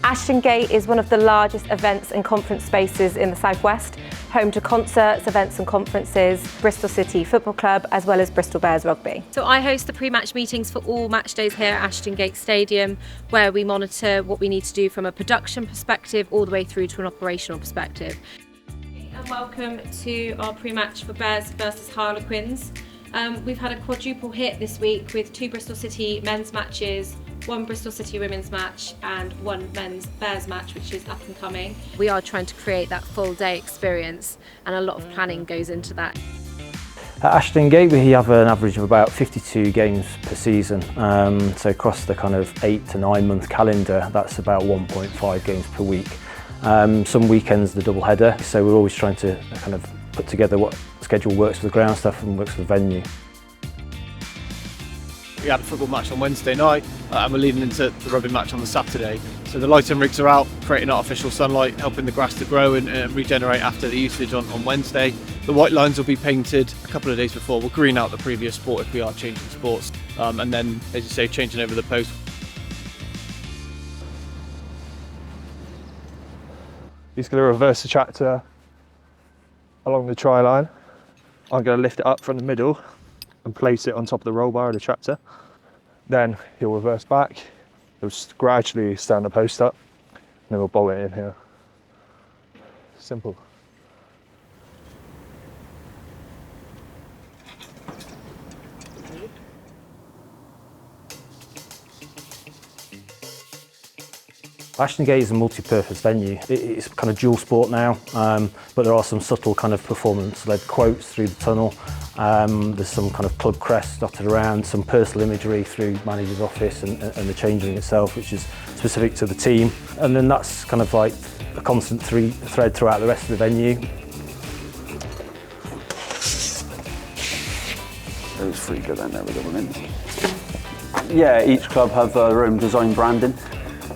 Ashton Gate is one of the largest events and conference spaces in the Southwest, home to concerts, events and conferences, Bristol City Football Club, as well as Bristol Bears Rugby. So I host the pre-match meetings for all match days here at Ashton Gate Stadium, where we monitor what we need to do from a production perspective all the way through to an operational perspective. And welcome to our pre-match for Bears versus Harlequins. We've had a quadruple hit this week with 2 Bristol City men's matches, 1 Bristol City women's match and 1 men's Bears match, which is up and coming. We are trying to create that full day experience, and a lot of planning goes into that. At Ashton Gate we have an average of about 52 games per season, so across the kind of 8 to 9 month calendar that's about 1.5 games per week. Some weekends the double header, so we're always trying to kind of put together what schedule works for the ground staff and works for the venue. We had a football match on Wednesday night and we're leading into the rugby match on the Saturday. So the lighting rigs are out, creating artificial sunlight, helping the grass to grow and regenerate after the usage on Wednesday. The white lines will be painted a couple of days before. We'll green out the previous sport if we are changing sports. And then, as you say, changing over the post. He's going to reverse the tractor along the try line. I'm going to lift it up from the middle and place it on top of the roll bar of the tractor. Then he'll reverse back, he'll gradually stand the post up, and then we'll bolt it in here. Simple. Ashton Gate is a multi-purpose venue. It's kind of dual sport now, but there are some subtle kind of performance-led quotes through the tunnel. There's some kind of club crests dotted around, some personal imagery through manager's office and the change room itself, which is specific to the team. And then that's kind of like a constant thread throughout the rest of the venue. It was pretty good, then there with the women. Yeah, each club have their own design branding.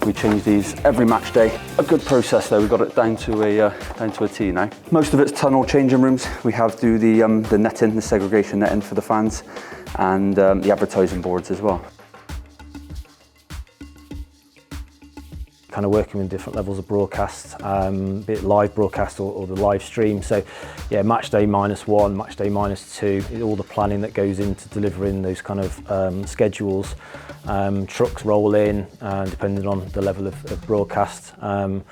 We change these every match day. A good process though, we've got it down to a T now. Most of it's tunnel changing rooms. We have do the netting, the segregation netting for the fans, and the advertising boards as well. Kind of working with different levels of broadcast, be it live broadcast or the live stream. So yeah, match day -1, match day -2, all the planning that goes into delivering those kind of schedules. Trucks roll in, depending on the level of broadcast. And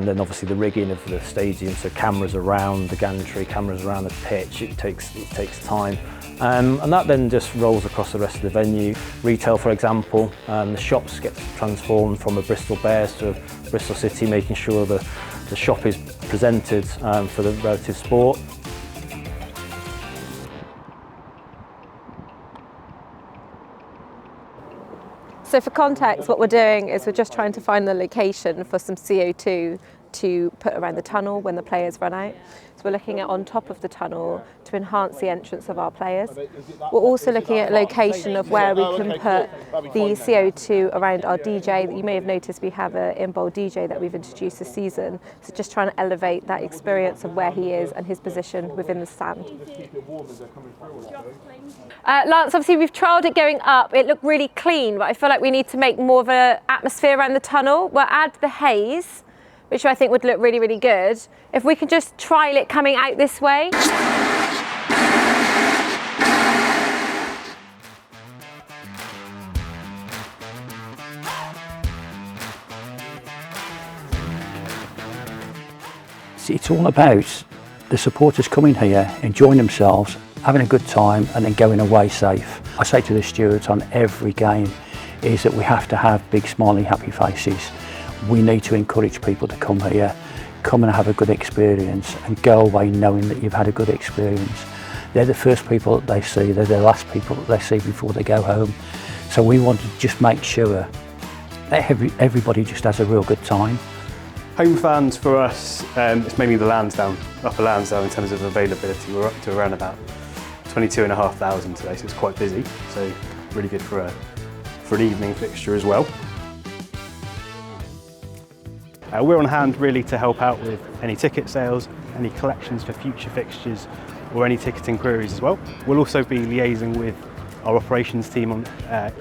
then obviously the rigging of the stadium, so cameras around the gantry, cameras around the pitch, it takes time. And that then just rolls across the rest of the venue. Retail, for example, the shops get transformed from a Bristol Bears to a Bristol City, making sure the shop is presented for the relative sport. So for context, what we're doing is we're just trying to find the location for some CO2 to put around the tunnel when the players run out. So we're looking at on top of the tunnel to enhance the entrance of our players. We're also looking at location of where we can put the CO2 around our DJ. You may have noticed we have an in-bowl DJ that we've introduced this season. So just trying to elevate that experience of where he is and his position within the stand. Lance, obviously we've trialled it going up. It looked really clean, but I feel like we need to make more of an atmosphere around the tunnel. We'll add the haze, which I think would look really, really good. If we can just trial it coming out this way. See, it's all about the supporters coming here, enjoying themselves, having a good time and then going away safe. I say to the stewards on every game is that we have to have big, smiling, happy faces. We need to encourage people to come here, come and have a good experience and go away knowing that you've had a good experience. They're the first people that they see, they're the last people that they see before they go home. So we want to just make sure that everybody just has a real good time. Home fans for us, it's mainly the Lansdowne, Upper Lansdowne in terms of availability. We're up to around about 22,500 today, so it's quite busy. So really good for an evening fixture as well. We're on hand really to help out with any ticket sales, any collections for future fixtures or any ticketing queries as well. We'll also be liaising with our operations team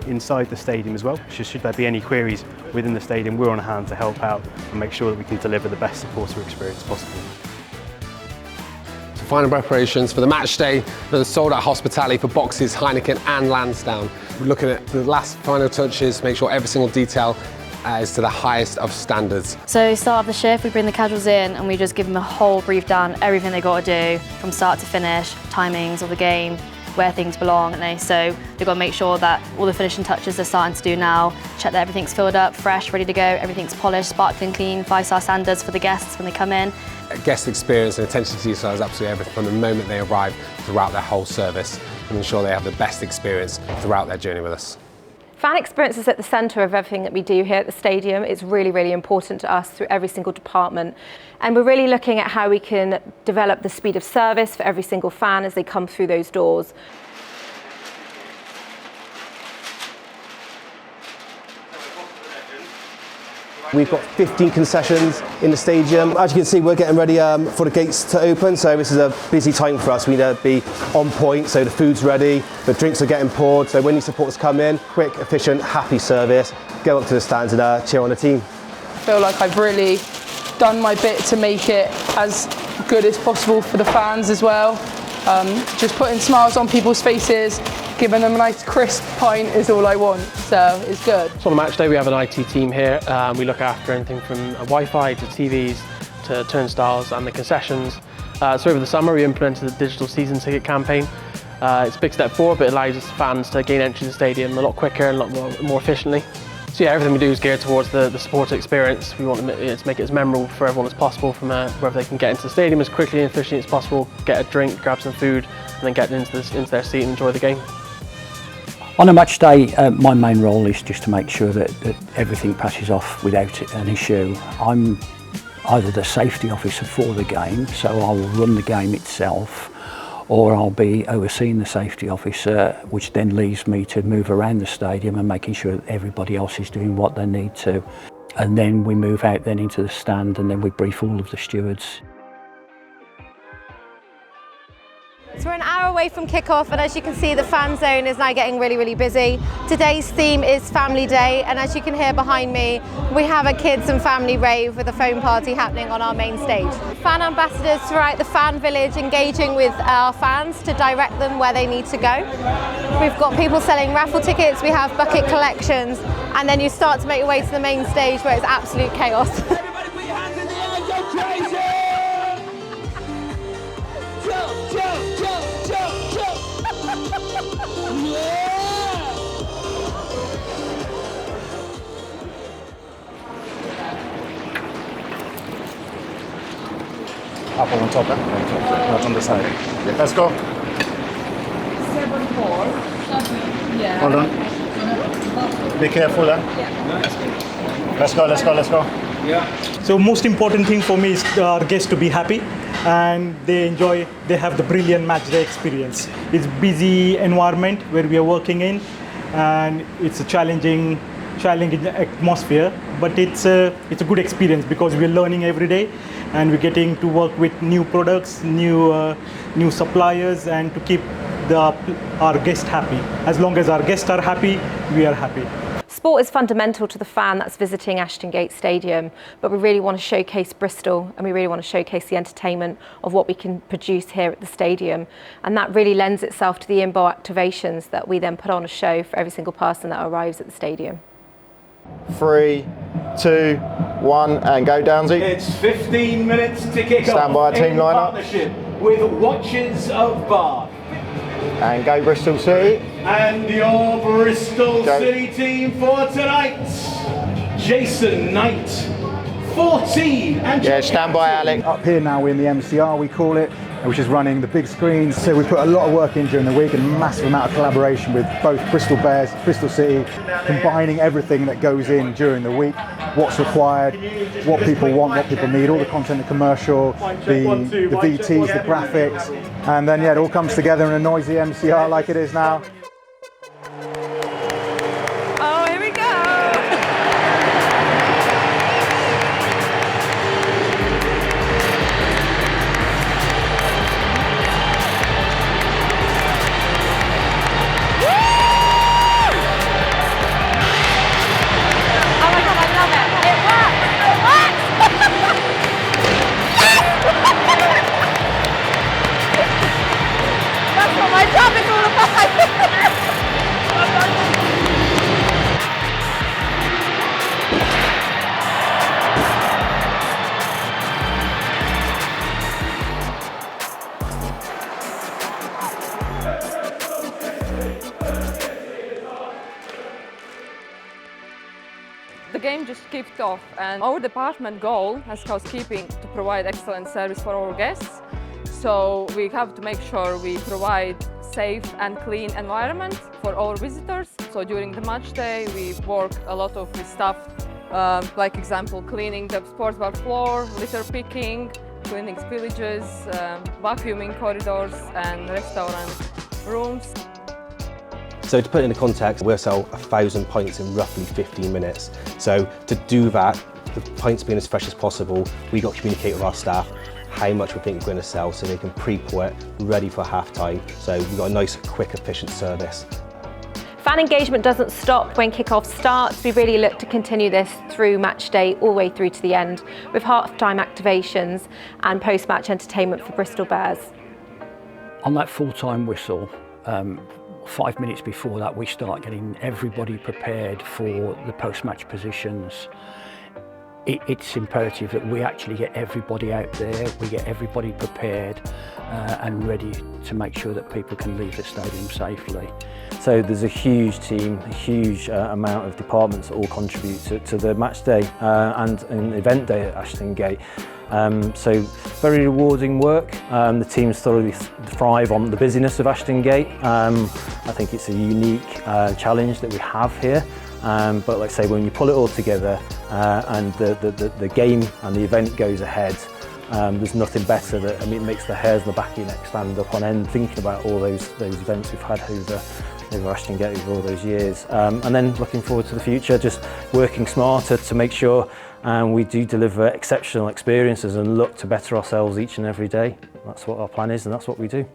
inside the stadium as well. Should there be any queries within the stadium, we're on hand to help out and make sure that we can deliver the best supporter experience possible. Final preparations for the match day, for the sold-out hospitality for Boxes, Heineken and Lansdowne. We're looking at the last final touches, make sure every single detail is to the highest of standards. So start of the shift, we bring the casuals in and we just give them a whole brief down, everything they got to do from start to finish, timings of the game, where things belong, so they've got to make sure that all the finishing touches they're starting to do now, check that everything's filled up, fresh, ready to go, everything's polished, sparkling clean, 5-star standards for the guests when they come in. Guest experience and attention to detail is absolutely everything from the moment they arrive throughout their whole service, and ensure they have the best experience throughout their journey with us. Fan experience is at the centre of everything that we do here at the stadium. It's really, really important to us through every single department. And we're really looking at how we can develop the speed of service for every single fan as they come through those doors. We've got 15 concessions in the stadium. As you can see, we're getting ready for the gates to open, so this is a busy time for us. We need to be on point, so the food's ready, the drinks are getting poured, so when these supporters come in, quick, efficient, happy service, go up to the stands and cheer on the team. I feel like I've really done my bit to make it as good as possible for the fans as well. Just putting smiles on people's faces, giving them a nice crisp pint is all I want, so it's good. So on a match day we have an IT team here. We look after anything from Wi-Fi to TVs to turnstiles and the concessions. So over the summer we implemented the digital season ticket campaign. It's a big step forward, but it allows us fans to gain entry to the stadium a lot quicker and a lot more efficiently. So yeah, everything we do is geared towards the supporter experience. We want to make it as memorable for everyone as possible, from wherever they can get into the stadium as quickly and efficiently as possible, get a drink, grab some food, and then get into their seat and enjoy the game. On a match day, my main role is just to make sure that everything passes off without an issue. I'm either the safety officer for the game, so I will run the game itself, or I'll be overseeing the safety officer, which then leaves me to move around the stadium and making sure that everybody else is doing what they need to. And then we move out then into the stand and then we brief all of the stewards. So we're an hour away from kick-off, and as you can see, the fan zone is now getting really, really busy. Today's theme is Family Day, and as you can hear behind me, we have a kids and family rave with a phone party happening on our main stage. Fan ambassadors throughout the fan village engaging with our fans to direct them where they need to go. We've got people selling raffle tickets, we have bucket collections, and then you start to make your way to the main stage where it's absolute chaos. Everybody put your hands in the air, go crazy! Jump, jump, jump, jump, jump! Yeah! Up on top, not on the side. Let's go. 7-4. Yeah. Hold on. Be careful, Let's go, let's go, let's go. Yeah. So most important thing for me is our guests to be happy and they have the brilliant match day experience. It's busy environment where we are working in, and it's a challenging atmosphere, but it's a good experience because we're learning every day and we're getting to work with new products, new suppliers, and to keep our guests happy. As long as our guests are happy, we are happy. Sport is fundamental to the fan that's visiting Ashton Gate Stadium, but we really want to showcase Bristol and we really want to showcase the entertainment of what we can produce here at the stadium. And that really lends itself to the in-bowl activations that we then put on a show for every single person that arrives at the stadium. 3, 2, 1, and go, Downsy. It's 15 minutes to kick off. Stand by, team in line-up. partnership with Watches of Bath. And go Bristol City. And your Bristol City team for tonight, Jason Knight, 14. And yeah, stand by, Alec. Up here now we're in the MCR, we call it, which is running the big screens. So we put a lot of work in during the week and a massive amount of collaboration with both Bristol Bears, Bristol City, combining everything that goes in during the week, what's required, what people want, what people need, all the content, the commercial, the VTs, the graphics, and then yeah, it all comes together in a noisy MCR like it is now. Oh, here we go! Woo! The game just kicked off, and our department goal as housekeeping to provide excellent service for our guests. So we have to make sure we provide safe and clean environment for our visitors. So during the match day, we work a lot of with stuff, like example, cleaning the sports bar floor, litter picking, cleaning spillages, vacuuming corridors and restaurant rooms. So to put it into context, we'll sell 1,000 pints in roughly 15 minutes. So to do that, the pints being as fresh as possible, we got to communicate with our staff how much we think we're going to sell so they can pre-pour it, ready for half-time. So we've got a nice, quick, efficient service. Fan engagement doesn't stop when kick-off starts. We really look to continue this through match day all the way through to the end with half-time activations and post-match entertainment for Bristol Bears. On that full-time whistle, 5 minutes before that, we start getting everybody prepared for the post-match positions. It's imperative that we actually get everybody out there, we get everybody prepared and ready to make sure that people can leave the stadium safely. So there's a huge team, a huge amount of departments that all contribute to the match day and an event day at Ashton Gate. So very rewarding work. The teams thoroughly thrive on the busyness of Ashton Gate. I think it's a unique challenge that we have here. But like I say, when you pull it all together and the game and the event goes ahead, there's nothing better. That, I mean, it makes the hairs on the back of your neck stand up on end thinking about all those events we've had over Ashton Gate over all those years. And then looking forward to the future, just working smarter to make sure we do deliver exceptional experiences and look to better ourselves each and every day. That's what our plan is and that's what we do.